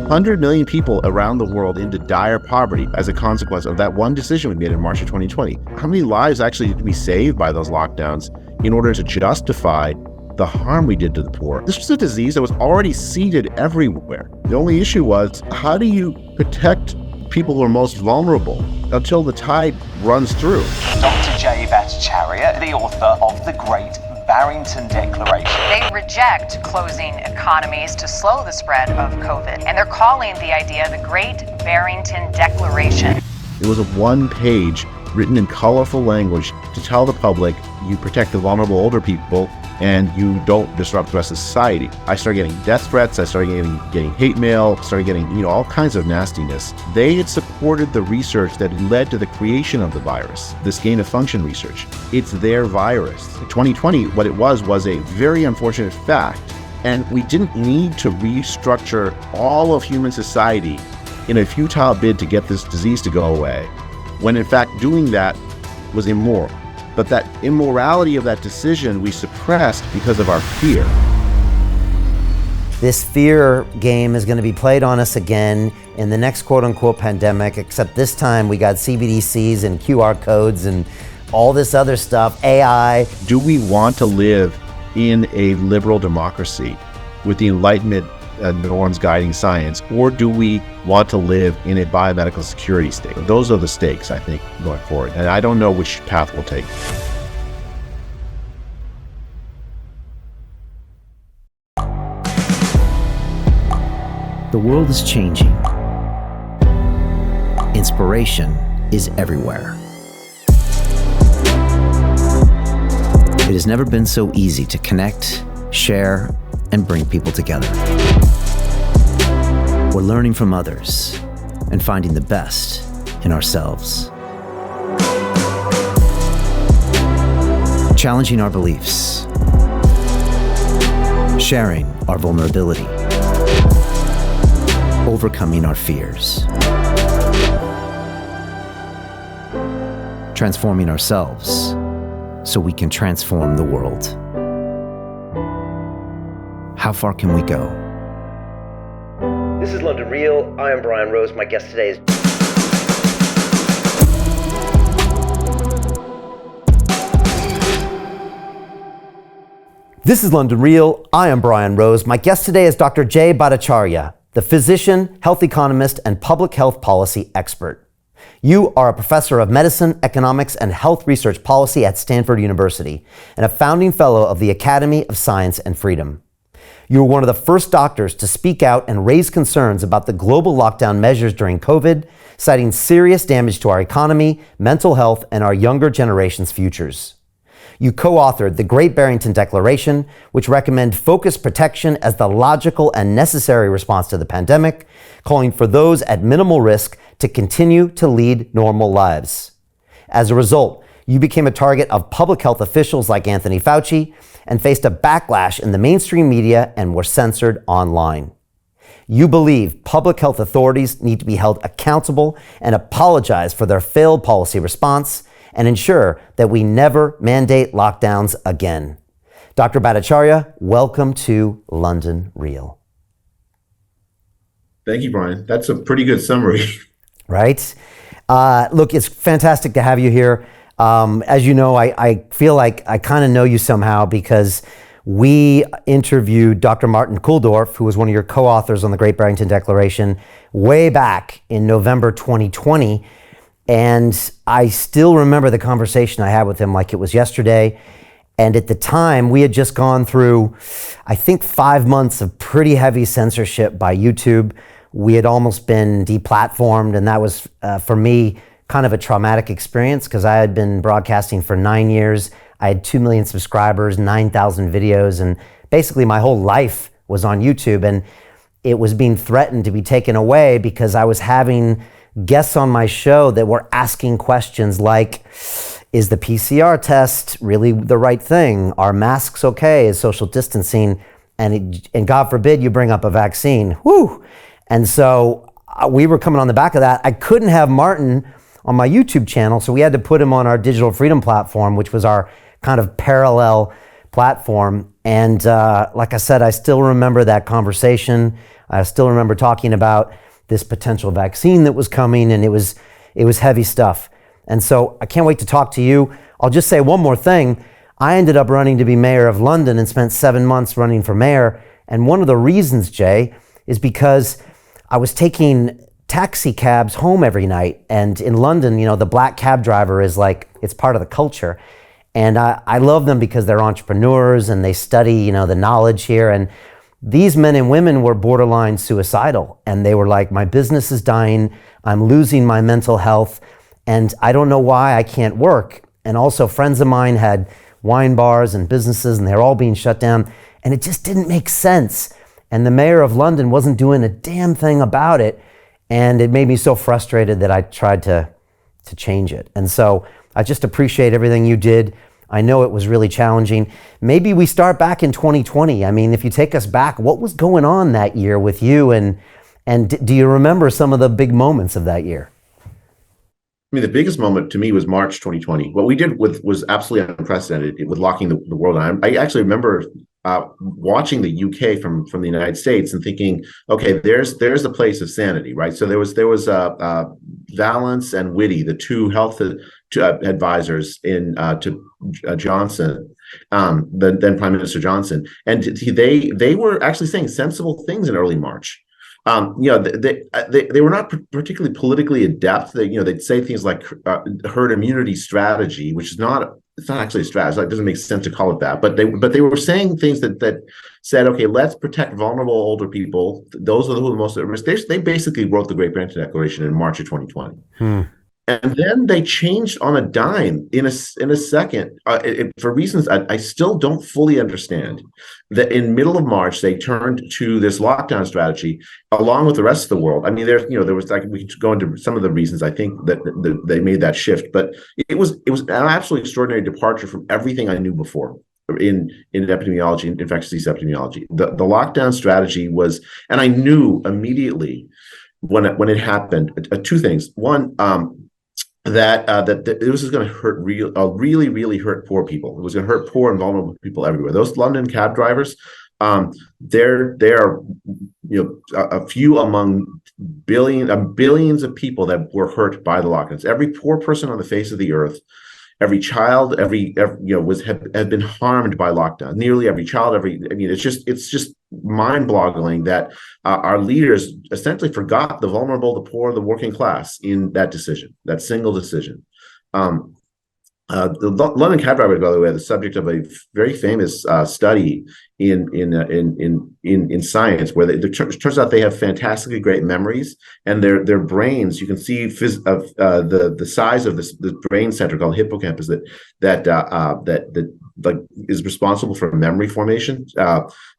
100 million people around the world into dire poverty as a consequence of that one decision we made in March of 2020. How many lives actually did we save by those lockdowns in order to justify the harm we did to the poor? This was a disease that was already seeded everywhere. The only issue was, how do you protect people who are most vulnerable until the tide runs through? Dr. Jay Bhattacharya, the author of the Great Barrington Declaration. They reject closing economies to slow the spread of COVID, and they're calling the idea the Great Barrington Declaration. It was a one-page written in colorful language to tell the public you protect the vulnerable older people and you don't disrupt the rest of society. I started getting death threats, I started getting hate mail, started getting all kinds of nastiness. They had supported the research that led to the creation of the virus, this gain of function research. It's their virus. 2020, what it was a very unfortunate fact, and we didn't need to restructure all of human society in a futile bid to get this disease to go away, when in fact doing that was immoral. But that immorality of that decision we suppressed because of our fear. This fear game is going to be played on us again in the next quote-unquote pandemic, except this time we got CBDCs and QR codes and all this other stuff, AI. Do we want to live in a liberal democracy with the Enlightenment norms guiding science, or do we want to live in a biomedical security state? Those are the stakes, I think, going forward. And I don't know which path we'll take. The world is changing. Inspiration is everywhere. It has never been so easy to connect, share, and bring people together. We're learning from others and finding the best in ourselves. Challenging our beliefs. Sharing our vulnerability. Overcoming our fears. Transforming ourselves so we can transform the world. How far can we go? This is London Real. I am Brian Rose. My guest today is... This is London Real. I am Brian Rose. My guest today is Dr. Jay Bhattacharya, the physician, health economist, and public health policy expert. You are a professor of medicine, economics, and health research policy at Stanford University, and a founding fellow of the Academy of Science and Freedom. You were one of the first doctors to speak out and raise concerns about the global lockdown measures during COVID, citing serious damage to our economy, mental health, and our younger generation's futures. You co-authored the Great Barrington Declaration, which recommended focused protection as the logical and necessary response to the pandemic, calling for those at minimal risk to continue to lead normal lives. As a result, you became a target of public health officials like Anthony Fauci and faced a backlash in the mainstream media and were censored online. You believe public health authorities need to be held accountable and apologize for their failed policy response and ensure that we never mandate lockdowns again. Dr. Bhattacharya, welcome to London Real. Thank you, Brian. That's a pretty good summary. Right? Look, it's fantastic to have you here. As you know, I feel like I kind of know you somehow because we interviewed Dr. Martin Kulldorff, who was one of your co-authors on the Great Barrington Declaration, way back in November 2020. And I still remember the conversation I had with him like it was yesterday. And at the time, we had just gone through, I think, 5 months of pretty heavy censorship by YouTube. We had almost been deplatformed, and that was, for me, kind of a traumatic experience because I had been broadcasting for 9 years. I had 2 million subscribers, 9,000 videos, and basically my whole life was on YouTube. And it was being threatened to be taken away because I was having guests on my show that were asking questions like, is the PCR test really the right thing? Are masks okay? Is social distancing? And God forbid you bring up a vaccine. Whew. And so we were coming on the back of that. I couldn't have Martin on my YouTube channel, so we had to put him on our Digital Freedom platform, which was our kind of parallel platform. And like I said, I still remember that conversation. I still remember talking about this potential vaccine that was coming, and it was heavy stuff. And so I can't wait to talk to you. I'll just say one more thing. I ended up running to be mayor of London and spent 7 months running for mayor. And one of the reasons, Jay, is because I was taking taxi cabs home every night. And in London, the black cab driver is like, it's part of the culture. And I love them because they're entrepreneurs and they study, the knowledge here. And these men and women were borderline suicidal. And they were like, my business is dying. I'm losing my mental health. And I don't know why I can't work. And also friends of mine had wine bars and businesses, and they're all being shut down. And it just didn't make sense. And the mayor of London wasn't doing a damn thing about it. And it made me so frustrated that I tried to change it. And so I just appreciate everything you did. I know it was really challenging. Maybe we start back in 2020. I mean, if you take us back, what was going on that year with you? And do you remember some of the big moments of that year? I mean, the biggest moment to me was March 2020. What we did was absolutely unprecedented with locking the world down. I actually remember watching the UK from the United States and thinking, okay, there's the place of sanity, right? So there was Valence and Whitty, the two health advisors to Johnson, then Prime Minister Johnson, and they were actually saying sensible things in early March. They were not particularly politically adept. They'd say things like herd immunity strategy, which is not. It's not actually a strategy. It doesn't make sense to call it that. But they were saying things that said, okay, let's protect vulnerable older people. Those are the most at risk. They basically wrote the Great Barrington Declaration in March of 2020. And then they changed on a dime in a second for reasons I still don't fully understand. That in middle of March they turned to this lockdown strategy along with the rest of the world. I mean, there was we could go into some of the reasons I think that they made that shift, but it was an absolutely extraordinary departure from everything I knew before in epidemiology and infectious disease epidemiology. The lockdown strategy was, and I knew immediately when it happened, two things. One. That this is going to hurt really hurt poor people. It was going to hurt poor and vulnerable people everywhere. Those London cab drivers, they're a few among billions of people that were hurt by the lockdowns. Every poor person on the face of the earth, every child, have been harmed by lockdown. Nearly every child, it's just mind-boggling that our leaders essentially forgot the vulnerable, the poor, the working class in that decision, that single decision. The London cab drivers, by the way, are the subject of a very famous study in science, where it turns out they have fantastically great memories, and their brains, you can see the size of the brain center called hippocampus that is responsible for memory formation.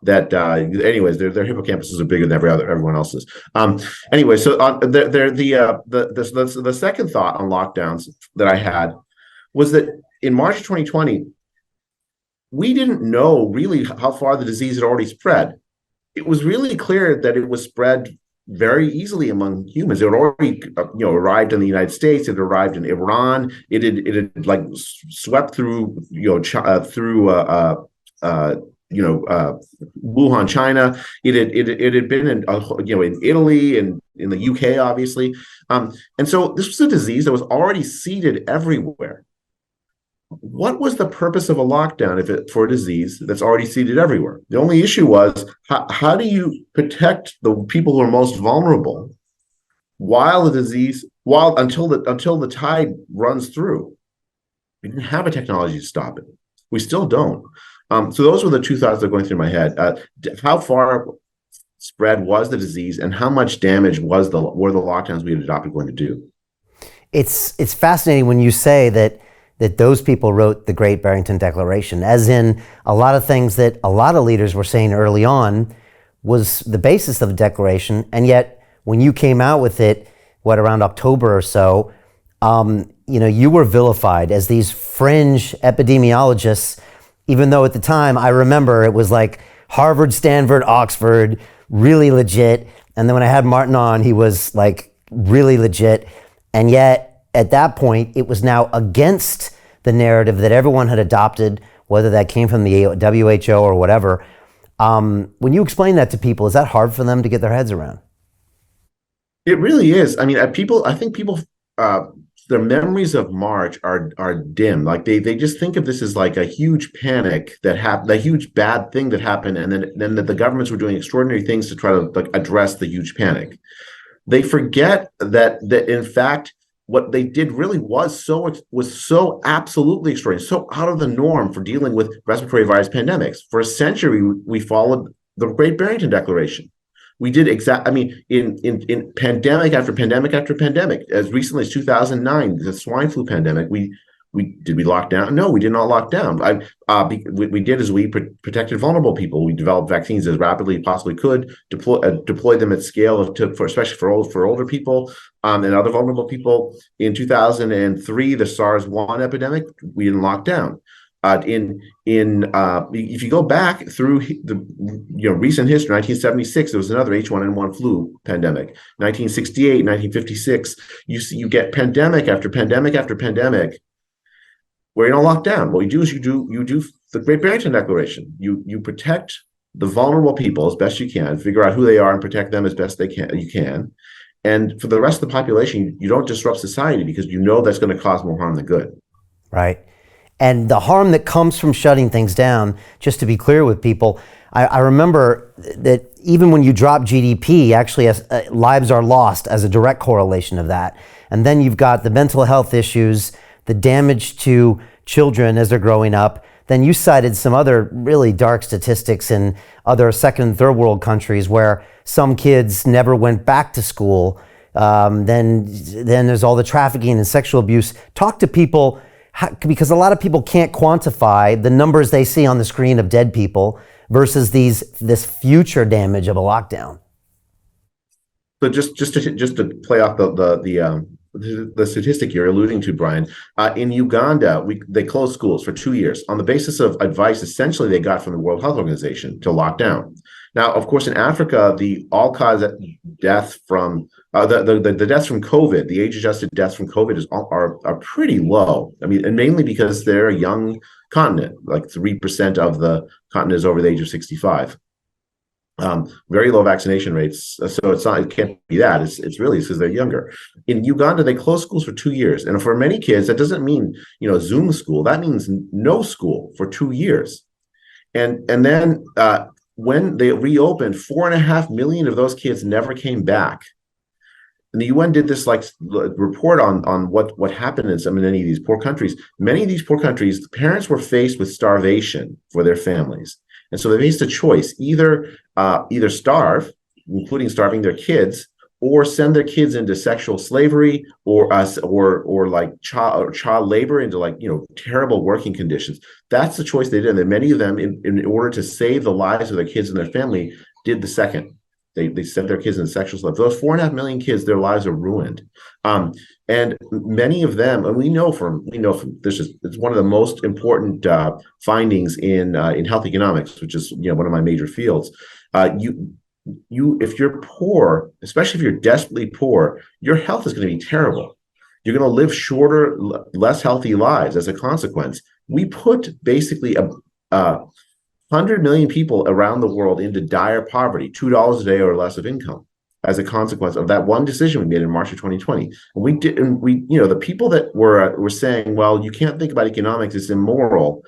Anyways, their hippocampus are bigger than everyone else's. Anyway, so the second thought on lockdowns that I had was that in March of 2020, we didn't know really how far the disease had already spread. It was really clear that it was spread very easily among humans. It had already, arrived in the United States. It had arrived in Iran. It had like swept through, Wuhan, China. It had been in Italy and in the UK, obviously. And so this was a disease that was already seeded everywhere. What was the purpose of a lockdown for a disease that's already seeded everywhere? The only issue was how do you protect the people who are most vulnerable until the tide runs through? We didn't have a technology to stop it. We still don't. So those were the two thoughts that are going through my head. How far spread was the disease, and how much damage were the lockdowns we had adopted going to do? It's fascinating when you say that those people wrote the Great Barrington Declaration, as in a lot of things that a lot of leaders were saying early on was the basis of the declaration. And yet when you came out with it, around October or so, you were vilified as these fringe epidemiologists, even though at the time I remember it was like Harvard, Stanford, Oxford, really legit. And then when I had Martin on, he was like really legit. And yet at that point, it was now against the narrative that everyone had adopted, whether that came from the WHO or whatever. When you explain that to people, is that hard for them to get their heads around? It really is. I mean, I think people, their memories of March are dim. Like they just think of this as like a huge panic that happened, a huge bad thing that happened, and then that the governments were doing extraordinary things to try to like address the huge panic. They forget that in fact what they did really was so absolutely extraordinary, so out of the norm for dealing with respiratory virus pandemics. For a century, we followed the Great Barrington Declaration. We did I mean, in pandemic after pandemic after pandemic, as recently as 2009, the swine flu pandemic, we lock down? No, we did not lock down. We did as we protected vulnerable people. We developed vaccines as rapidly as possibly could, deployed them at scale especially for older people and other vulnerable people. In 2003, the SARS-1 epidemic, we didn't lock down. If you go back through the recent history, 1976 there was another H1N1 flu pandemic. 1968, 1956, you get pandemic after pandemic after pandemic where you don't lock down. What you do is you do the Great Barrington Declaration. You protect the vulnerable people as best you can, figure out who they are and protect them as best you can. And for the rest of the population, you don't disrupt society because you know that's going to cause more harm than good. Right. And the harm that comes from shutting things down, just to be clear with people, I remember that even when you drop GDP, actually lives are lost as a direct correlation of that. And then you've got the mental health issues, the damage to children as they're growing up. Then you cited some other really dark statistics in other second and third world countries where some kids never went back to school. Then there's all the trafficking and sexual abuse. Talk to people, because a lot of people can't quantify the numbers they see on the screen of dead people versus this future damage of a lockdown. So just to play off the statistic you're alluding to, Brian, in Uganda, they closed schools for 2 years on the basis of advice essentially they got from the World Health Organization to lock down. Now, of course, in Africa, the all-cause death from the deaths from COVID, the age-adjusted deaths from COVID are pretty low. I mean, and mainly because they're a young continent, like 3% of the continent is over the age of 65. Very low vaccination rates, so it can't be that. It's really because they're younger. In Uganda, they closed schools for 2 years, and for many kids, that doesn't mean Zoom school. That means no school for 2 years, and then when they reopened, 4.5 million of those kids never came back. And the UN did this report on what happened in many of these poor countries. Many of these poor countries, the parents were faced with starvation for their families. And so they faced a choice, either starve, including starving their kids, or send their kids into sexual slavery or child labor into terrible working conditions. That's the choice they did. And many of them, in order to save the lives of their kids and their family, did the second. They sent their kids into sexual slavery. Those 4.5 million kids, their lives are ruined. And many of them, and we know from this it's one of the most important findings in health economics, which is one of my major fields. If you're poor, especially if you're desperately poor, your health is going to be terrible. You're going to live shorter, less healthy lives as a consequence. We put basically 100 million people around the world into dire poverty, $2 a day or less of income, as a consequence of that one decision we made in March of 2020. And the people that were saying, well, you can't think about economics, it's immoral.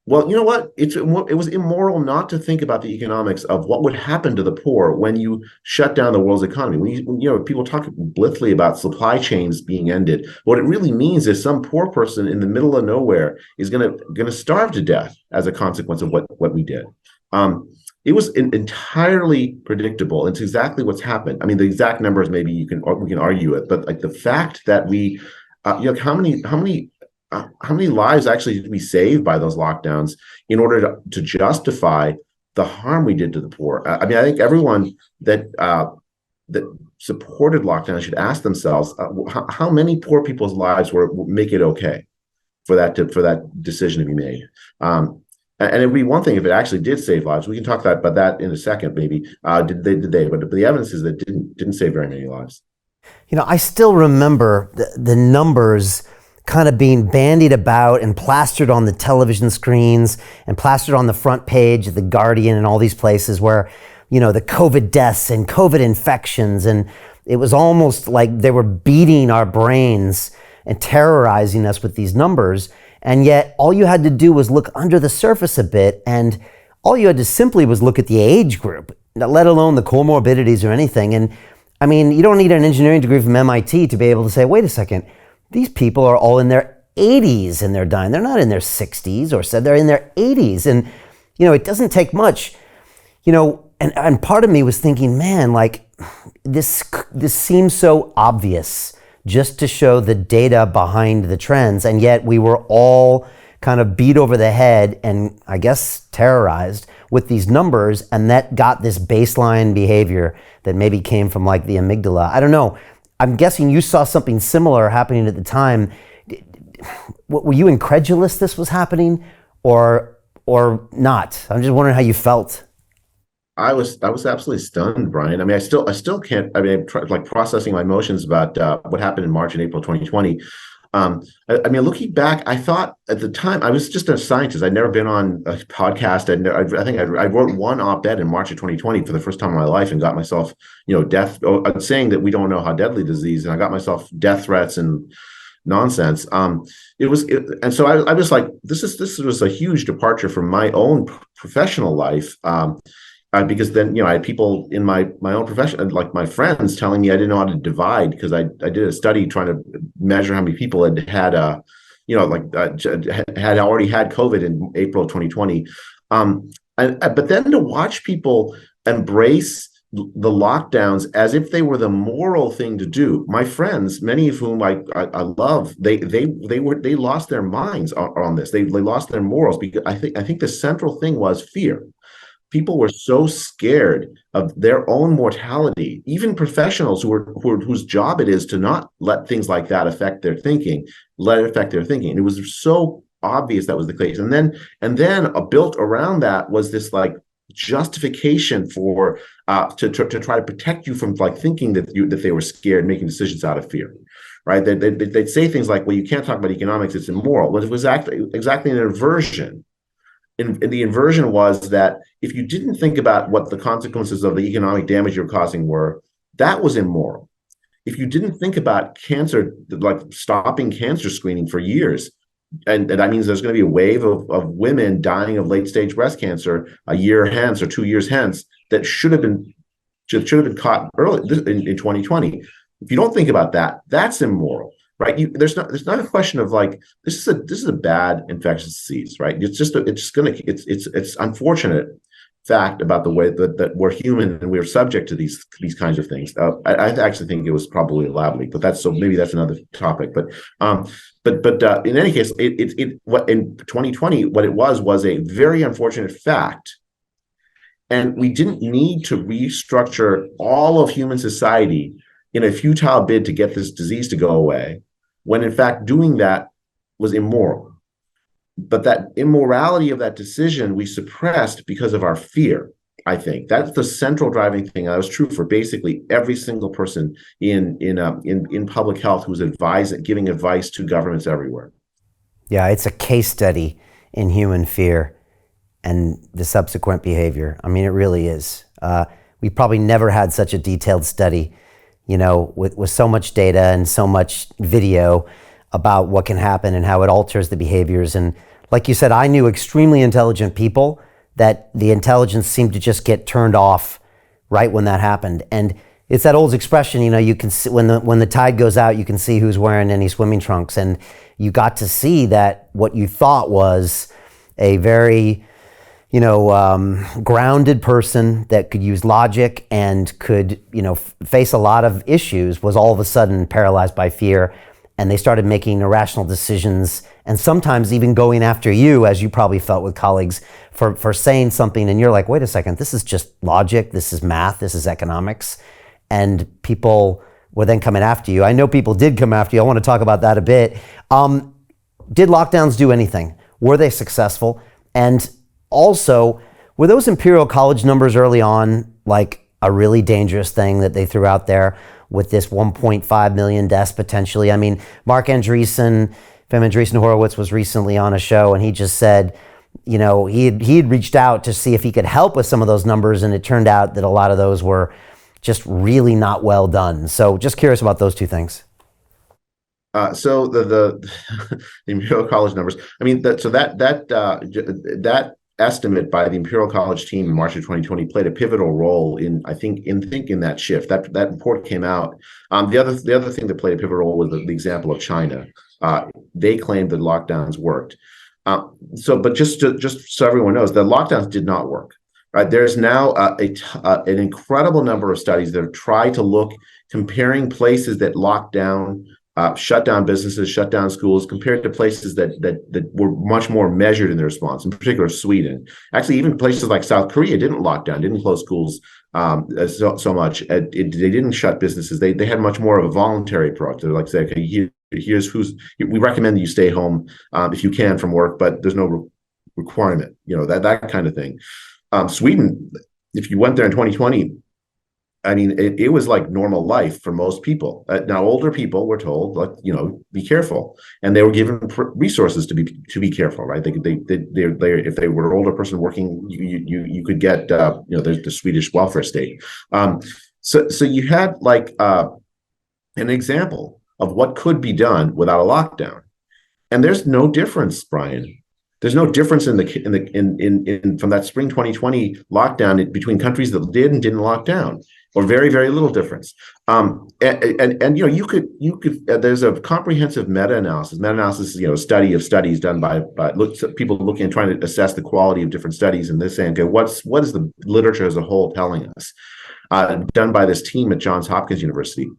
Well, you know what? It was immoral not to think about the economics of what would happen to the poor when you shut down the world's economy. When people talk blithely about supply chains being ended, what it really means is some poor person in the middle of nowhere is going to starve to death as a consequence of what we did. It was entirely predictable. It's exactly what's happened. I mean, the exact numbers maybe we can argue it, but the fact that we, how many lives actually did we save by those lockdowns in order to justify the harm we did to the poor? I mean, I think everyone that supported lockdown should ask themselves how many poor people's lives make it okay for that decision to be made. And it'd be one thing if it actually did save lives. We can talk about that in a second, maybe. Did they? But the evidence is that it didn't save very many lives. I still remember the numbers kind of being bandied about and plastered on the television screens and plastered on the front page of The Guardian and all these places where, the COVID deaths and COVID infections, and it was almost like they were beating our brains and terrorizing us with these numbers. And yet all you had to do was look under the surface a bit, and all you had to simply was look at the age group, let alone the comorbidities or anything. And I mean, you don't need an engineering degree from MIT to be able to say, wait a second, these people are all in their 80s and they're dying. They're not in their 60s, or said they're in their 80s. And, it doesn't take much, and part of me was thinking, man, like this seems so obvious just to show the data behind the trends. And yet we were all kind of beat over the head and I guess terrorized with these numbers. And that got this baseline behavior that maybe came from like the amygdala. I don't know. I'm guessing you saw something similar happening at the time. Were you incredulous this was happening or not? I'm just wondering how you felt. I was absolutely stunned, Brian. I mean, I still can't. I mean, I'm processing my emotions about what happened in March and April 2020. I mean, looking back, I thought at the time I was just a scientist. I'd never been on a podcast. I think I wrote one op-ed in March of 2020 for the first time in my life, and got myself, death saying that we don't know how deadly disease, and I got myself death threats and nonsense. And so I was like, this was a huge departure from my own professional life. Because then, I had people in my own profession, like my friends, telling me I didn't know how to divide, because I did a study trying to measure how many people had already had COVID in April of 2020. But then to watch people embrace the lockdowns as if they were the moral thing to do. My friends, many of whom I love, they lost their minds on this. They lost their morals, because I think the central thing was fear. People were so scared of their own mortality, even professionals whose job it is to not let things like that affect their thinking, And it was so obvious that was the case. And then built around that was this like justification for to try to protect you from like thinking that they were scared, making decisions out of fear. Right? They'd say things like, well, you can't talk about economics, it's immoral. But it was exactly an inversion. And the inversion was that if you didn't think about what the consequences of the economic damage you're causing were, that was immoral. If you didn't think about cancer, like stopping cancer screening for years, and that means there's going to be a wave of women dying of late stage breast cancer a year hence or 2 years hence that should have been caught early in 2020. If you don't think about that, that's immoral. Right? There's not a question of like this is a bad infectious disease, right? It's unfortunate fact about the way that we're human and we're subject to these kinds of things. I actually think it was probably a lab leak, but maybe that's another topic. But in any case, what in 2020 what it was a very unfortunate fact, and we didn't need to restructure all of human society in a futile bid to get this disease to go away, when in fact doing that was immoral. But that immorality of that decision we suppressed because of our fear. I think that's the central driving thing. That was true for basically every single person in public health who's giving advice to governments everywhere. Yeah, it's a case study in human fear and the subsequent behavior. I mean, it really is. We probably never had such a detailed study, with so much data and so much video about what can happen and how it alters the behaviors. And like you said, I knew extremely intelligent people that the intelligence seemed to just get turned off right when that happened. And it's that old expression, you can see when the tide goes out, you can see who's wearing any swimming trunks. And you got to see that what you thought was a very grounded person that could use logic and could, face a lot of issues was all of a sudden paralyzed by fear. And they started making irrational decisions and sometimes even going after you, as you probably felt with colleagues, for saying something. And you're like, wait a second, this is just logic. This is math. This is economics. And people were then coming after you. I know people did come after you. I want to talk about that a bit. Did lockdowns do anything? Were they successful? And also, were those Imperial College numbers early on like a really dangerous thing that they threw out there with this 1.5 million deaths potentially? I mean, Mark Andreessen Andreessen Horowitz was recently on a show, and he just said, you know, he had reached out to see if he could help with some of those numbers, and it turned out that a lot of those were just really not well done. So just curious about those two things. So the Imperial College numbers. I mean, that estimate by the Imperial College team in March of 2020 played a pivotal role in that shift. That report came out. The other thing that played a pivotal role was the example of China. They claimed that lockdowns worked. But just so everyone knows, the lockdowns did not work. Right? There's now an incredible number of studies that have tried to look, comparing places that locked down, shut down businesses, shut down schools, compared to places that were much more measured in their response, in particular Sweden. Actually, even places like South Korea didn't lock down, didn't close schools so much. They didn't shut businesses. They had much more of a voluntary approach. They're like, say, okay, we recommend that you stay home if you can from work, but there's no requirement, that kind of thing. Sweden, if you went there in 2020, I mean, it was like normal life for most people. Now, older people were told, like, be careful, and they were given resources to be careful, right? They if they were an older person working, you could get there's the Swedish welfare state. So you had like an example of what could be done without a lockdown, and there's no difference, Brian. There's no difference in from that spring 2020 lockdown between countries that did and didn't lock down, or very, very little difference. You could there's a comprehensive meta-analysis. Meta-analysis is a study of studies done by people looking and trying to assess the quality of different studies, and they're saying, okay, what is the literature as a whole telling us? Done by this team at Johns Hopkins University,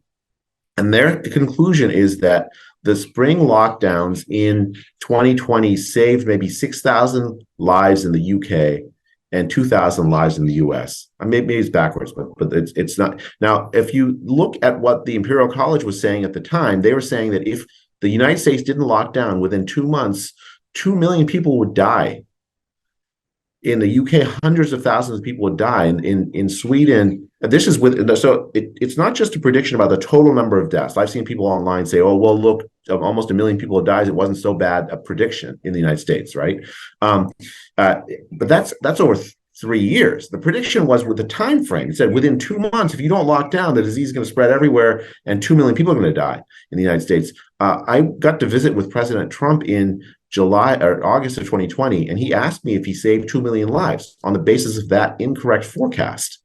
and their conclusion is that the spring lockdowns in 2020 saved maybe 6,000 lives in the UK and 2,000 lives in the US. Maybe it's backwards, but it's not. Now, if you look at what the Imperial College was saying at the time, they were saying that if the United States didn't lock down within 2 months, 2 million people would die. In the UK, hundreds of thousands of people would die. In Sweden, this is it's not just a prediction about the total number of deaths. I've seen people online say, "Oh, well, look, almost 1 million people have died. It wasn't so bad a prediction in the United States, right?" But that's over 3 years. The prediction was with the time frame. It said within 2 months, if you don't lock down, the disease is going to spread everywhere, and 2 million people are going to die in the United States. I got to visit with President Trump in July or August of 2020, and he asked me if he saved 2 million lives on the basis of that incorrect forecast.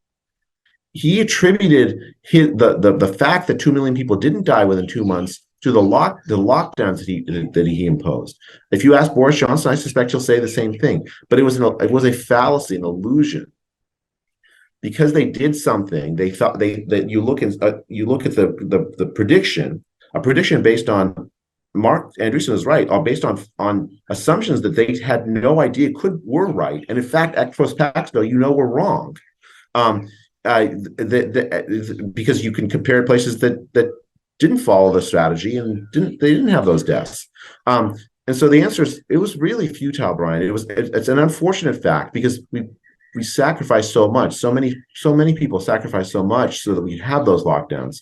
He attributed the fact that 2 million people didn't die within 2 months to the lockdowns that he imposed. If you ask Boris Johnson, I suspect he'll say the same thing. But it was a fallacy, an illusion, because they did something. They thought that you look at the prediction, a prediction based on. Mark Andreessen is right, all based on assumptions that they had no idea were right, and in fact, ex post facto, were wrong, because you can compare places that didn't follow the strategy and didn't have those deaths, and so the answer is it was really futile, Brian. It's an unfortunate fact because we sacrificed so much, so many people sacrificed so much so that we have those lockdowns.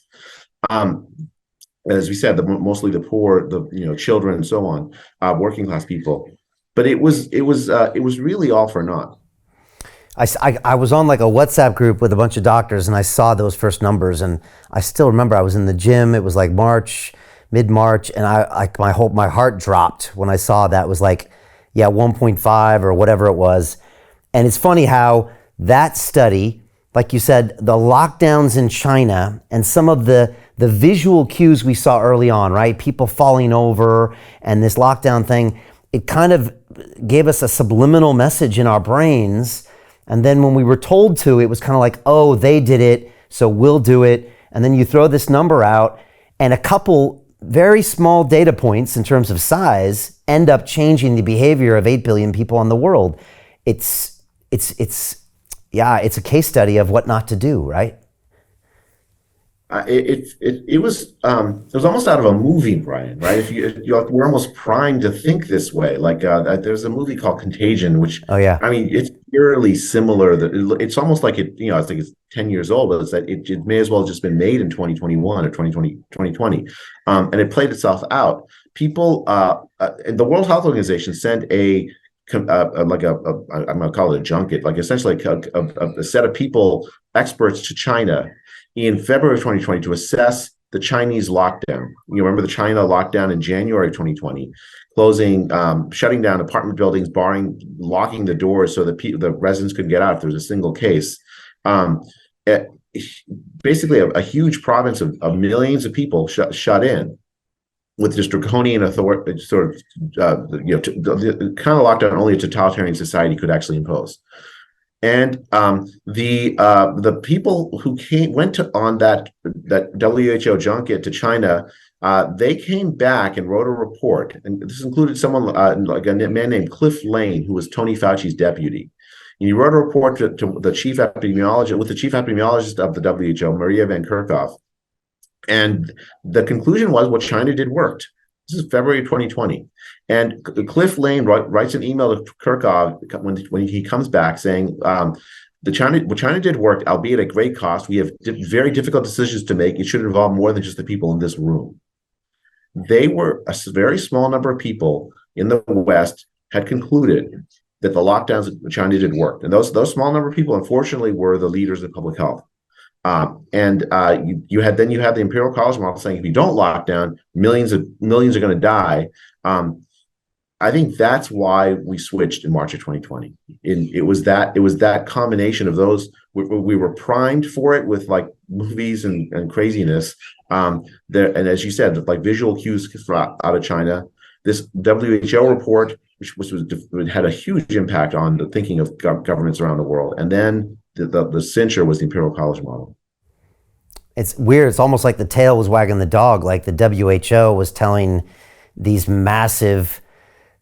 As we said, mostly the poor, the children, and so on, working class people. But it was really all for naught. I was on like a WhatsApp group with a bunch of doctors, and I saw those first numbers, and I still remember I was in the gym. It was like mid-March, and my heart dropped when I saw that. It was like 1.5 or whatever it was. And it's funny how that study, like you said, the lockdowns in China and some of the visual cues we saw early on, right? People falling over and this lockdown thing, it kind of gave us a subliminal message in our brains. And then when we were told to, it was kind of like, oh, they did it, so we'll do it. And then you throw this number out, and a couple very small data points in terms of size end up changing the behavior of 8 billion people in the world. It's a case study of what not to do, right? It was almost out of a movie, Brian. Right? We're almost primed to think this way. Like there's a movie called Contagion, which I mean, eerily similar. That it's almost like it, I think it's 10 years old, but it's that it may as well have just been made in 2021 or 2020. And it played itself out. People, the World Health Organization sent I'm going to call it a junket, like essentially a set of people, experts to China in February of 2020 to assess the Chinese lockdown. You remember the China lockdown in January of 2020, closing, shutting down apartment buildings, locking the doors so that the residents couldn't get out if there was a single case. Basically, a huge province of millions of people shut in, with this draconian authority, the kind of lockdown only a totalitarian society could actually impose. And the people who went on that WHO junket to China, they came back and wrote a report, and this included someone like a man named Cliff Lane, who was Tony Fauci's deputy. And he wrote a report to the chief epidemiologist of the WHO, Maria Van Kerkhove. And the conclusion was what China did worked. This is February 2020. And Cliff Lane writes an email to Kerkhove when he comes back saying, what China did worked, albeit at great cost. We have very difficult decisions to make. It should involve more than just the people in this room. They were a very small number of people in the West had concluded that the lockdowns that China did worked. And those small number of people, unfortunately, were the leaders of public health. You had the Imperial College model saying if you don't lock down, millions are going to die. I think that's why we switched in March of 2020. It was that combination of those. We were primed for it with like movies and craziness. And as you said, like visual cues out of China. This WHO report, which had a huge impact on the thinking of governments around the world, and then the censure was the Imperial College model. It's weird. It's almost like the tail was wagging the dog. Like the WHO was telling these massive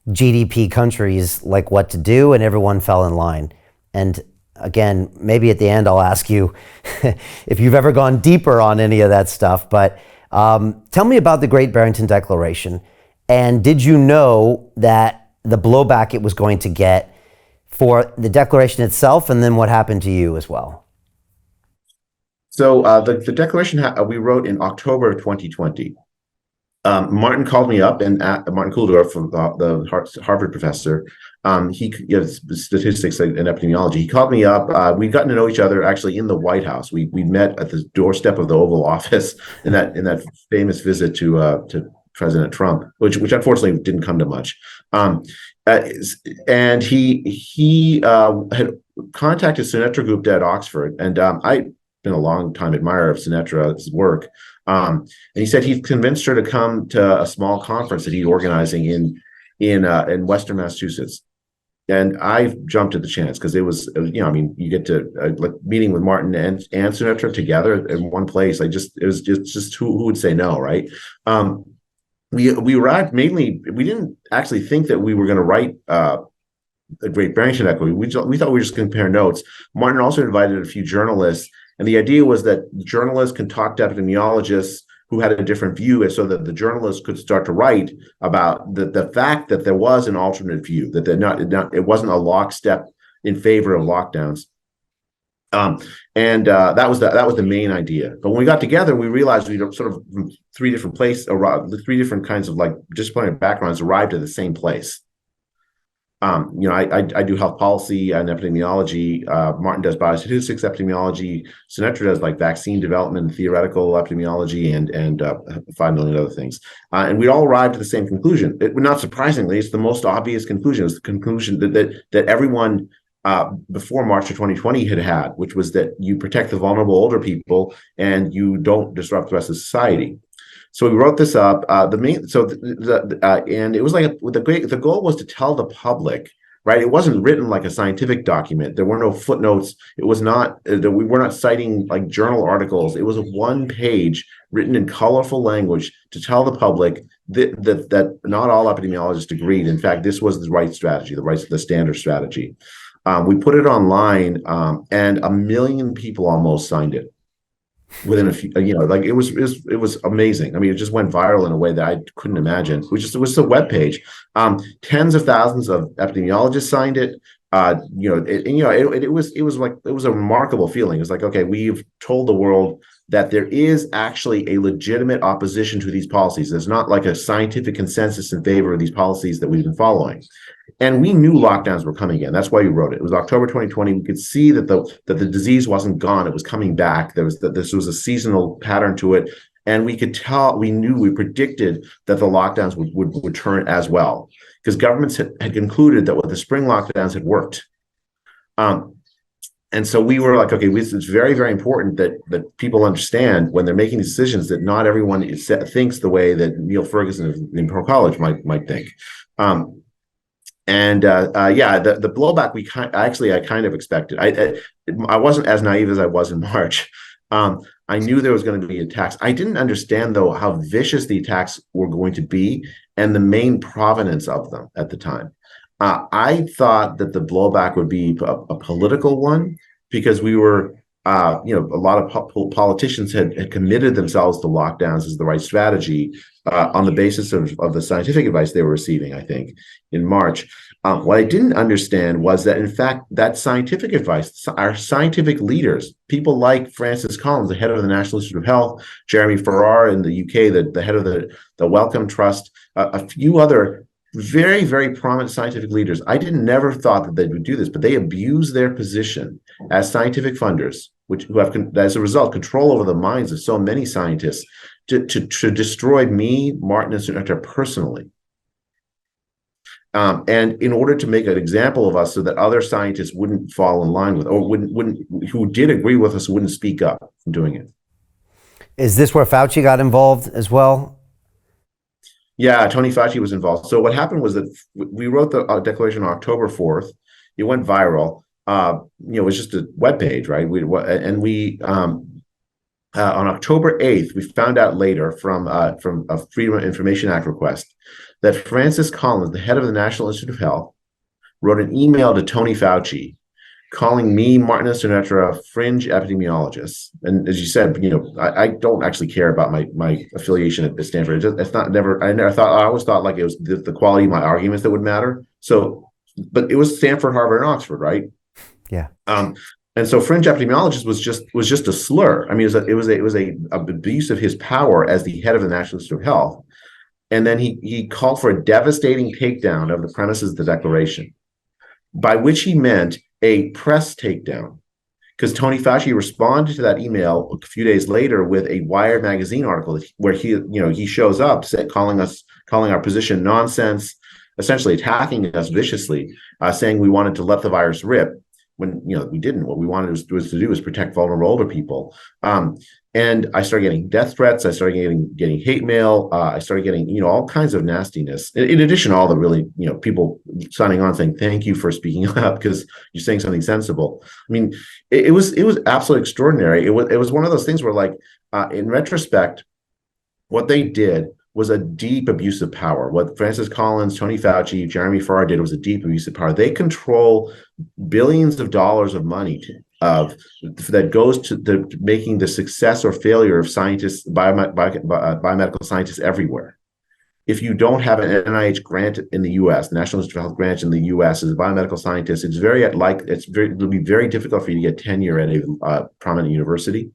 GDP countries like what to do, and everyone fell in line. And again, maybe at the end I'll ask you if you've ever gone deeper on any of that stuff. But tell me about the Great Barrington Declaration. And did you know that the blowback it was going to get for the declaration itself, and then what happened to you as well? So the declaration we wrote in October of 2020. Martin called me up, and Martin Kulldorff, the Harvard professor, he statistics and epidemiology. He called me up. We'd gotten to know each other actually in the White House. We met at the doorstep of the Oval Office in that famous visit to President Trump, which unfortunately didn't come to much. And he had contacted Sinetra Gupta at Oxford, and I've been a long time admirer of Sinetra's work. And he said he'd convinced her to come to a small conference that he's organizing in Western Massachusetts. And I jumped at the chance because it was, you get to like meeting with Martin and Sinetra together in one place. It was just who would say no, right? We arrived mainly. We didn't actually think that we were going to write a Great Barrington Equity. We thought we were just going to compare notes. Martin also invited a few journalists. And the idea was that journalists can talk to epidemiologists who had a different view, so that the journalists could start to write about the fact that there was an alternate view, that it wasn't a lockstep in favor of lockdowns. That was the main idea. But when we got together, we realized we sort of from three different kinds of like disciplinary backgrounds arrived at the same place. I do health policy and epidemiology. Martin does biostatistics epidemiology. Sinetra does like vaccine development and theoretical epidemiology and 5 million other things. And we all arrived at the same conclusion. Not surprisingly, it's the most obvious conclusion. It's the conclusion that everyone before March of 2020 had, which was that you protect the vulnerable older people and you don't disrupt the rest of society. So we wrote this up. And it was like the goal was to tell the public, right? It wasn't written like a scientific document. There were no footnotes. It was not we were not citing like journal articles. It was a one page written in colorful language to tell the public that not all epidemiologists agreed. In fact, this was the right strategy, the standard strategy. We put it online, and 1 million people almost signed it within a few. It was amazing. I mean, it just went viral in a way that I couldn't imagine. It was a web page. Tens of thousands of epidemiologists signed it. It was a remarkable feeling. It was like, okay, we've told the world that there is actually a legitimate opposition to these policies. There's not like a scientific consensus in favor of these policies that we've been following. And we knew lockdowns were coming again. That's why we wrote it. It was October 2020. We could see that the disease wasn't gone. It was coming back. This was a seasonal pattern to it. And we could tell, we predicted that the lockdowns would return as well, because governments had concluded that with the spring lockdowns had worked. And so we were like, okay, it's very, very important that people understand when they're making decisions that not everyone thinks the way that Neil Ferguson of Imperial College might think. The blowback I kind of expected. I wasn't as naive as I was in March. I knew there was going to be attacks. I didn't understand, though, how vicious the attacks were going to be and the main provenance of them at the time. I thought that the blowback would be a political one, because we were, a lot of politicians had committed themselves to lockdowns as the right strategy on the basis of the scientific advice they were receiving, I think, in March. What I didn't understand was that, in fact, that scientific advice, our scientific leaders, people like Francis Collins, the head of the National Institute of Health, Jeremy Farrar in the UK, the head of the Wellcome Trust, a few other very, very prominent scientific leaders. I never thought that they would do this, but they abuse their position as scientific funders, who have, as a result, control over the minds of so many scientists to destroy me, Martin, and Sunetta personally. And in order to make an example of us so that other scientists wouldn't fall in line with, or who did agree with us, wouldn't speak up from doing it. Is this where Fauci got involved as well? Yeah, Tony Fauci was involved. So what happened was that we wrote the declaration on October 4th. It went viral. It was just a webpage, right? On October 8th, we found out later from a Freedom of Information Act request that Francis Collins, the head of the National Institute of Health, wrote an email to Tony Fauci calling me, Martin and Sunetta, fringe epidemiologists. And as you said, I don't actually care about my affiliation at Stanford. I always thought like it was the quality of my arguments that would matter. So, but it was Stanford, Harvard, and Oxford, right? Yeah. And so fringe epidemiologist was just a slur. I mean, it was a abuse of his power as the head of the National Institute of Health. And then he called for a devastating takedown of the premises of the declaration, by which he meant a press takedown, because Tony Fauci responded to that email a few days later with a Wired magazine article where he shows up calling our position nonsense, essentially attacking us viciously, saying we wanted to let the virus rip when we didn't. What we wanted was to do was protect vulnerable older people. And I started getting death threats. I started getting hate mail. I started getting all kinds of nastiness. In addition to all the really people signing on saying thank you for speaking up because you're saying something sensible. I mean, it was absolutely extraordinary. It was one of those things where, like, in retrospect, what they did was a deep abuse of power. What Francis Collins, Tony Fauci, Jeremy Farrar did was a deep abuse of power. They control billions of dollars of money that goes to making the success or failure of scientists, biomedical scientists everywhere. If you don't have an NIH grant in the U.S., National Institute of Health grant in the U.S. as a biomedical scientist, it'll be very difficult for you to get tenure at a prominent university.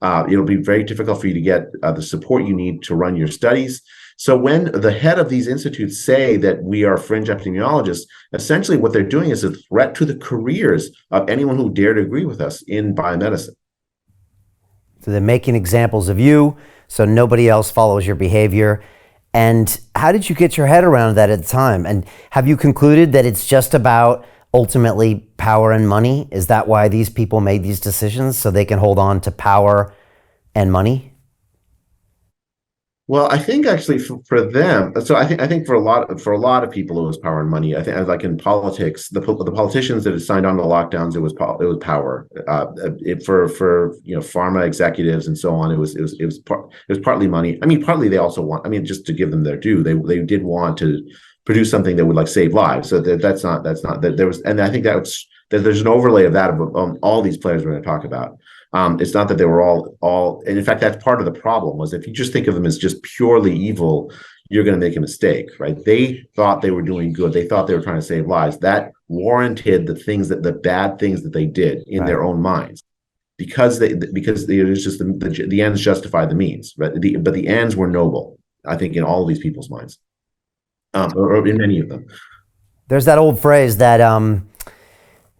It'll be very difficult for you to get the support you need to run your studies. So when the head of these institutes say that we are fringe epidemiologists, essentially what they're doing is a threat to the careers of anyone who dare to agree with us in biomedicine. So they're making examples of you so nobody else follows your behavior. And how did you get your head around that at the time? And have you concluded that it's just about ultimately power and money? Is that why these people made these decisions, so they can hold on to power and money? Well, I think actually for them, so I think for a lot of people it was power and money. I think, like in politics, the politicians that had signed on to lockdowns, it was power. For pharma executives and so on, it was partly money. I mean, partly they also want. I mean, just to give them their due, they did want to produce something that would like save lives. So that's not that there was, and I think that there's an overlay of that on all these players we're going to talk about. It's not that they were all, and in fact, that's part of the problem was if you just think of them as just purely evil, you're going to make a mistake, right? They thought they were doing good. They thought they were trying to save lives. That warranted the bad things that they did in their own minds, because it was just the ends justify the means, but the ends were noble, I think, in all of these people's minds, or in many of them. There's that old phrase that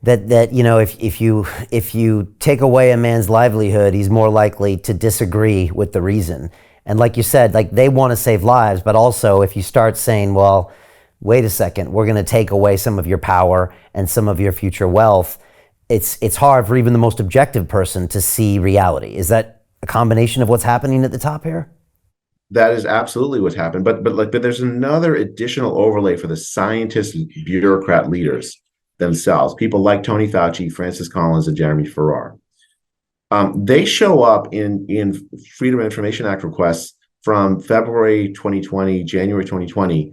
if you take away a man's livelihood, he's more likely to disagree with the reason. And like you said, like they want to save lives, but also if you start saying, well, wait a second, we're going to take away some of your power and some of your future wealth, it's hard for even the most objective person to see reality. Is that a combination of what's happening at the top here? That is absolutely what's happened. But there's another additional overlay for the scientist bureaucrat leaders themselves, people like Tony Fauci, Francis Collins, and Jeremy Farrar. They show up in Freedom of Information Act requests from February 2020, January 2020.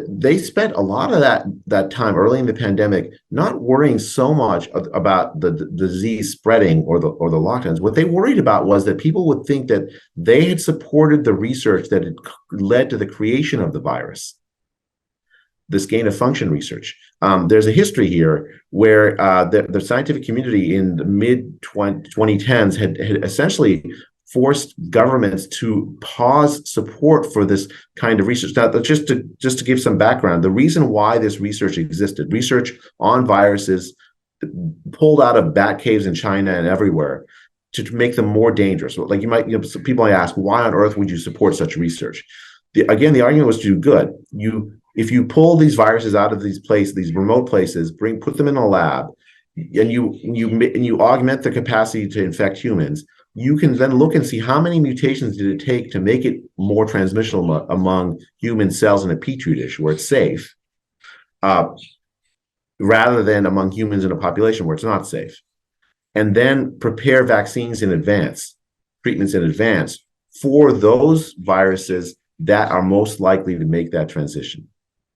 They spent a lot of that time early in the pandemic not worrying so much about the disease spreading or the lockdowns. What they worried about was that people would think that they had supported the research that had led to the creation of the virus, this gain of function research. There's a history here where the scientific community in the mid-2010s had essentially forced governments to pause support for this kind of research. Now, just to give some background, the reason why this research existed, research on viruses pulled out of bat caves in China and everywhere to make them more dangerous. Like people might ask, why on earth would you support such research? The argument was to do good. If you pull these viruses out of these remote places, put them in a lab, and you augment the capacity to infect humans, you can then look and see how many mutations did it take to make it more transmissible among human cells in a petri dish where it's safe, rather than among humans in a population where it's not safe, and then prepare vaccines in advance, treatments in advance for those viruses that are most likely to make that transition,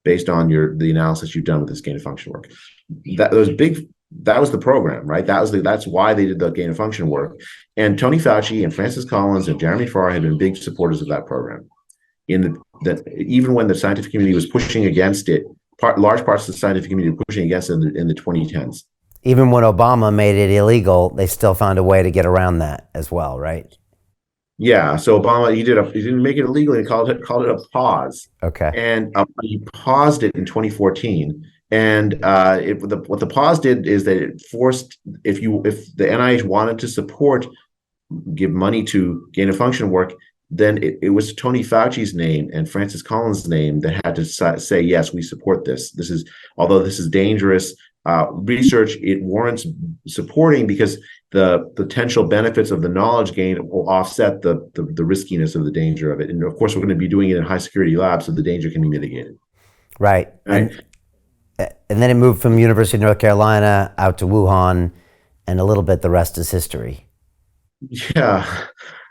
based on the analysis you've done with this gain of function work. That was the program, right? That's why they did the gain of function work. And Tony Fauci and Francis Collins and Jeremy Farrar had been big supporters of that program. Even when the scientific community was pushing against it, large parts of the scientific community were pushing against it in the 2010s. Even when Obama made it illegal, they still found a way to get around that as well, right? Yeah, so Obama, he didn't make it illegal. He called it a pause. Okay. And he paused it in 2014. And what the pause did is that it forced, if the NIH wanted to give money to gain of function work, then it was Tony Fauci's name and Francis Collins' name that had to say, yes, we support this. Although this is dangerous research, it warrants supporting because the potential benefits of the knowledge gain will offset the riskiness of the danger of it. And of course, we're going to be doing it in high security labs, so the danger can be mitigated. Right. And then it moved from University of North Carolina out to Wuhan, and a little bit the rest is history. Yeah,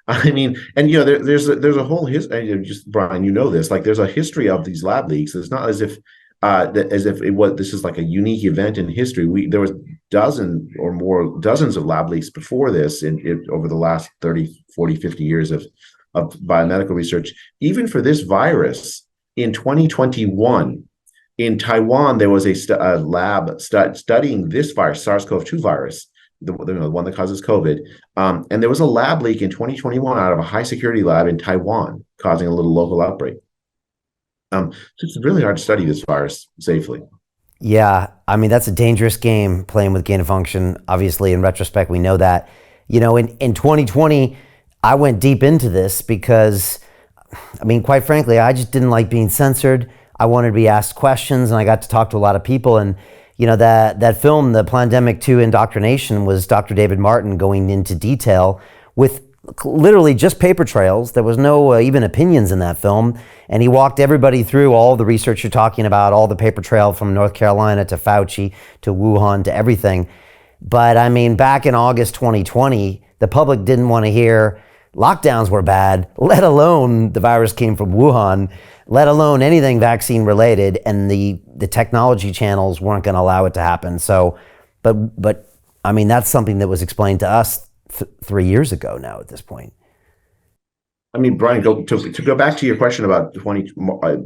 I mean, and there's a whole history. Just Brian, this. Like, there's a history of these lab leaks. It's not as if this is like a unique event in history. There was dozens of lab leaks before this over the last 30, 40, 50 years of biomedical research. Even for this virus in 2021. In Taiwan, there was a lab studying this virus, SARS-CoV-2 virus, the one that causes COVID. And there was a lab leak in 2021 out of a high security lab in Taiwan, causing a little local outbreak. So it's really hard to study this virus safely. Yeah, I mean, that's a dangerous game, playing with gain of function. Obviously, in retrospect, we know that. In 2020, I went deep into this because, I mean, quite frankly, I just didn't like being censored. I wanted to be asked questions, and I got to talk to a lot of people. And that film, The Plandemic 2 Indoctrination, was Dr. David Martin going into detail with literally just paper trails. There was no even opinions in that film. And he walked everybody through all the research you're talking about, all the paper trail from North Carolina to Fauci to Wuhan to everything. But I mean, back in August 2020, the public didn't want to hear lockdowns were bad, let alone the virus came from Wuhan, let alone anything vaccine related, and the technology channels weren't going to allow it to happen. So, but I mean, that's something that was explained to us 3 years ago now at this point. I mean, Brian, to go back to your question about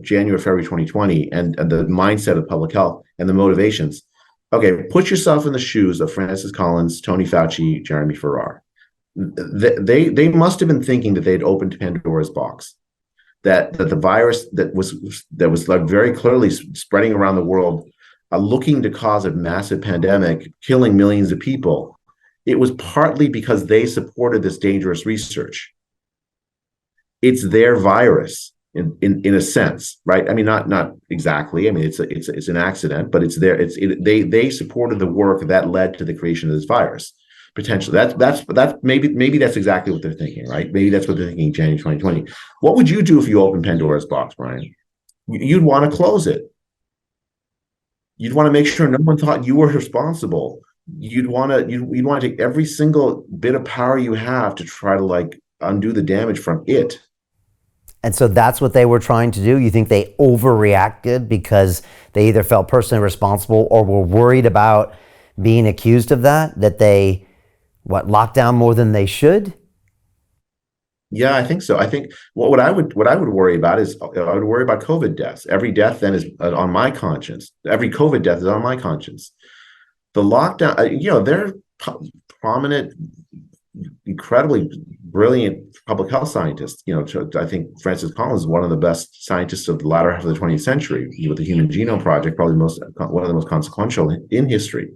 January, February 2020 and the mindset of public health and the motivations. Okay, put yourself in the shoes of Francis Collins, Tony Fauci, Jeremy Farrar. They must have been thinking that they'd opened Pandora's box, that the virus that was like very clearly spreading around the world, looking to cause a massive pandemic, killing millions of people. It was partly because they supported this dangerous research. It's their virus in a sense, right? I mean, not exactly. I mean, it's an accident, but it's there. They supported the work that led to the creation of this virus. Potentially, that's maybe that's exactly what they're thinking, right? Maybe that's what they're thinking in January 2020. What would you do if you opened Pandora's box, Brian? You'd want to close it. You'd want to make sure no one thought you were responsible. You'd want to take every single bit of power you have to try to like undo the damage from it. And so that's what they were trying to do? You think they overreacted because they either felt personally responsible or were worried about being accused of that they, locked down more than they should? Yeah, I think so. I think what I would worry about is I would worry about COVID deaths. Every death then is on my conscience. Every COVID death is on my conscience. The lockdown, they're prominent, incredibly brilliant public health scientists. I think Francis Collins is one of the best scientists of the latter half of the 20th century with the Human Genome Project, probably one of the most consequential in history.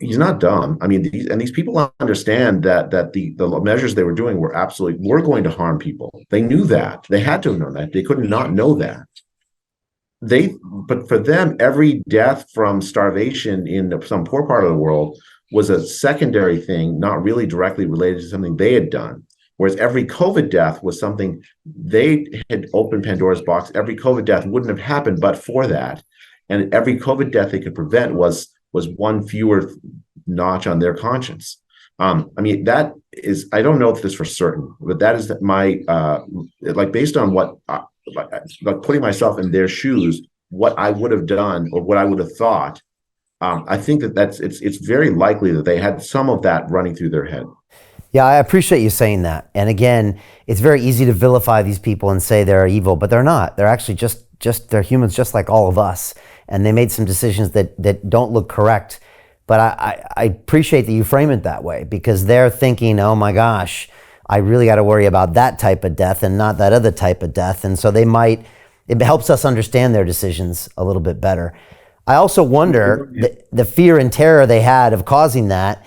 He's not dumb. I mean, these people understand that the measures they were doing were going to harm people. They knew that. They had to have known that. They couldn't not know that. But for them, every death from starvation in some poor part of the world was a secondary thing, not really directly related to something they had done. Whereas every COVID death was something they had opened Pandora's box. Every COVID death wouldn't have happened but for that. And every COVID death they could prevent was one fewer notch on their conscience. I mean, that is, I don't know if this for certain, but that is my, based on what, like putting myself in their shoes, what I would have done or what I would have thought. I think it's very likely that they had some of that running through their head. Yeah, I appreciate you saying that. And again, it's very easy to vilify these people and say they're evil, but they're not. They're actually they're humans just like all of us. And they made some decisions that don't look correct. But I appreciate that you frame it that way, because they're thinking, oh my gosh, I really got to worry about that type of death and not that other type of death. And so it helps us understand their decisions a little bit better. I also wonder the fear and terror they had of causing that.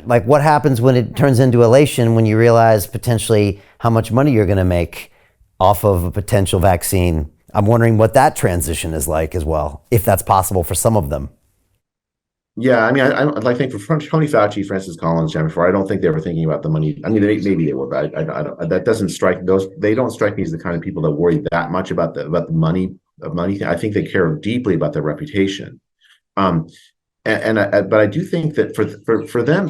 Like what happens when it turns into elation, when you realize potentially how much money you're going to make off of a potential vaccine? I'm wondering what that transition is like as well, if that's possible for some of them. Yeah, I mean, I think for Tony Fauci, Francis Collins, Jeremy Farrar, I don't think they were thinking about the money. I mean, maybe they were, but I don't, that doesn't strike those. They don't strike me as the kind of people that worry that much about the money. I think they care deeply about their reputation. But I do think that for them,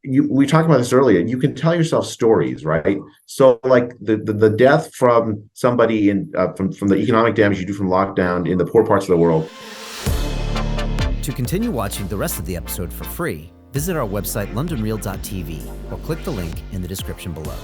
we talked about this earlier. You can tell yourself stories, right? So, like the death from somebody from the economic damage you do from lockdown in the poor parts of the world. To continue watching the rest of the episode for free, visit our website londonreal.tv or click the link in the description below.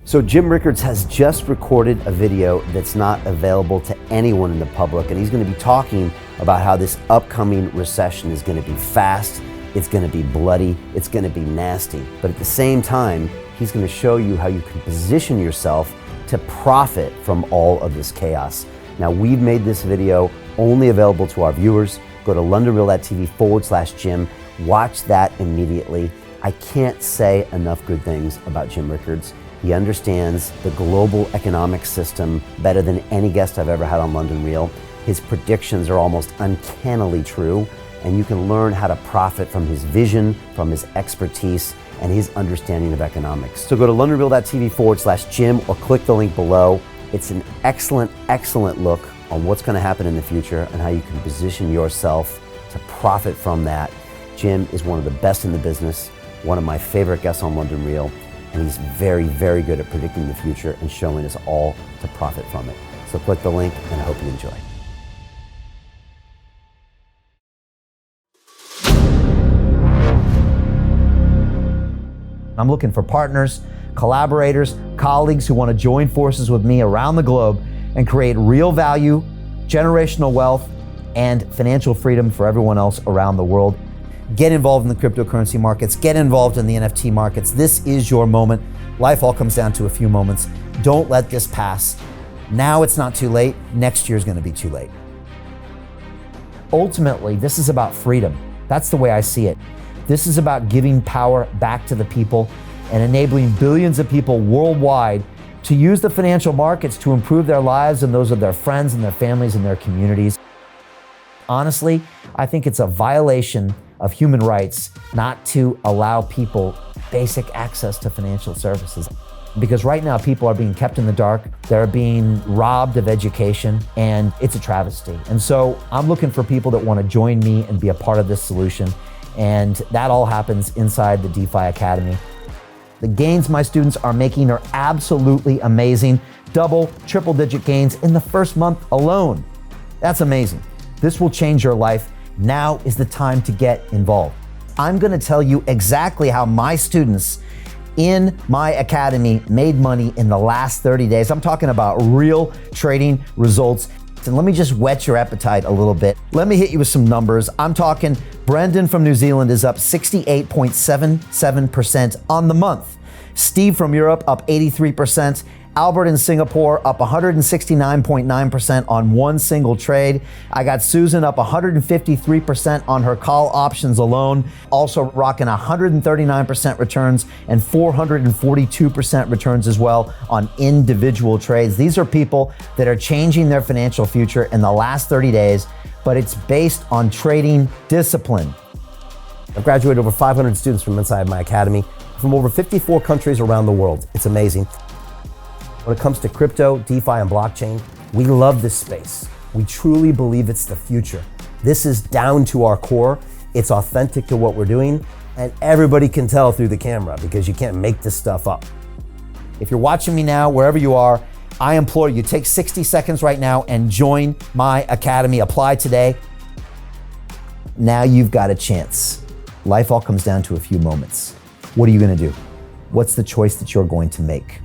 So Jim Rickards has just recorded a video that's not available to anyone in the public, and he's going to be talking about how this upcoming recession is going to be fast, it's going to be bloody, it's going to be nasty. But at the same time, he's going to show you how you can position yourself to profit from all of this chaos. Now, we've made this video only available to our viewers. Go to londonreal.tv/Jim. Watch that immediately. I can't say enough good things about Jim Rickards. He understands the global economic system better than any guest I've ever had on London Real. His predictions are almost uncannily true, and you can learn how to profit from his vision, from his expertise, and his understanding of economics. So go to londonreal.tv/Jim or click the link below. It's an excellent, excellent look on what's going to happen in the future and how you can position yourself to profit from that. Jim is one of the best in the business, one of my favorite guests on London Real, and he's very, very good at predicting the future and showing us all to profit from it. So click the link, and I hope you enjoy. I'm looking for partners, collaborators, colleagues who want to join forces with me around the globe and create real value, generational wealth, and financial freedom for everyone else around the world. Get involved in the cryptocurrency markets, get involved in the NFT markets. This is your moment. Life all comes down to a few moments. Don't let this pass. Now it's not too late. Next year is going to be too late. Ultimately, this is about freedom. That's the way I see it. This is about giving power back to the people and enabling billions of people worldwide to use the financial markets to improve their lives and those of their friends and their families and their communities. Honestly, I think it's a violation of human rights not to allow people basic access to financial services. Because right now people are being kept in the dark, they're being robbed of education, and it's a travesty. And so I'm looking for people that want to join me and be a part of this solution. And that all happens inside the DeFi Academy. The gains my students are making are absolutely amazing. Double, triple digit gains in the first month alone. That's amazing. This will change your life. Now is the time to get involved. I'm going to tell you exactly how my students in my academy made money in the last 30 days. I'm talking about real trading results. And let me just whet your appetite a little bit. Let me hit you with some numbers. I'm talking Brendan from New Zealand is up 68.77% on the month. Steve from Europe up 83%. Albert in Singapore up 169.9% on one single trade. I got Susan up 153% on her call options alone, also rocking 139% returns and 442% returns as well on individual trades. These are people that are changing their financial future in the last 30 days, but it's based on trading discipline. I've graduated over 500 students from inside my academy from over 54 countries around the world. It's amazing. When it comes to crypto, DeFi, and blockchain, we love this space. We truly believe it's the future. This is down to our core. It's authentic to what we're doing, and everybody can tell through the camera because you can't make this stuff up. If you're watching me now, wherever you are, I implore you, take 60 seconds right now and join my academy. Apply today. Now you've got a chance. Life all comes down to a few moments. What are you going to do? What's the choice that you're going to make?